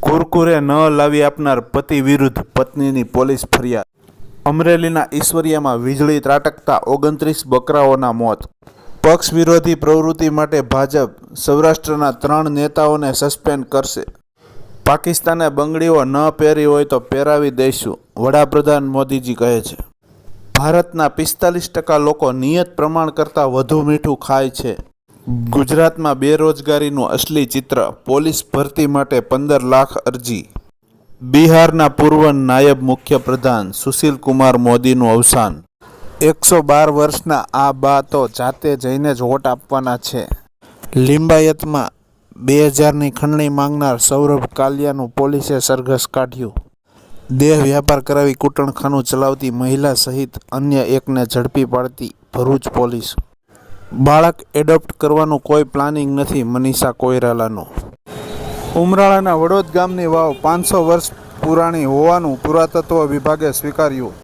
કુરકુરે ન લાવી આપનાર પતિ વિરુદ્ધ પત્નીની પોલીસ ફરિયાદ. અમરેલીના ઈશ્વરિયામાં વીજળી ત્રાટકતા 29 બકરાઓના મોત. પક્ષ વિરોધી પ્રવૃત્તિ માટે ભાજપ સૌરાષ્ટ્રના 3 નેતાઓને સસ્પેન્ડ કરશે. પાકિસ્તાને બંગડીઓ ન પહેરી હોય તો પહેરાવી દઈશું, વડાપ્રધાન મોદીજી કહે છે. ભારતના 45% લોકો નિયત પ્રમાણ કરતાં વધુ મીઠું ખાય છે. ગુજરાતમાં બેરોજગારીનું અસલી ચિત્ર, પોલીસ ભરતી માટે 15 લાખ અરજી. બિહારના પૂર્વ નાયબ મુખ્યપ્રધાન સુશીલ કુમાર મોદીનું અવસાન. 112 વર્ષના આ બા તો જાતે જઈને જ વોટ આપવાના છે. લિંબાયતમાં 2000ની ખંડણી માંગનાર સૌરભ કાલિયાનું પોલીસે સરઘસ કાઢ્યું. દેહ વ્યાપાર કરાવી કૂટણખાનું ચલાવતી મહિલા સહિત અન્ય એકને ઝડપી પાડતી ભરૂચ પોલીસ. બાળક એડોપ્ટ કરવાનું કોઈ પ્લાનિંગ નથી, મનીષા કોઈરાલાનું. ઉમરાળાના વડોદ ગામની વાવ 500 વર્ષ પુરાણી હોવાનું પુરાતત્વ વિભાગે સ્વીકાર્યું.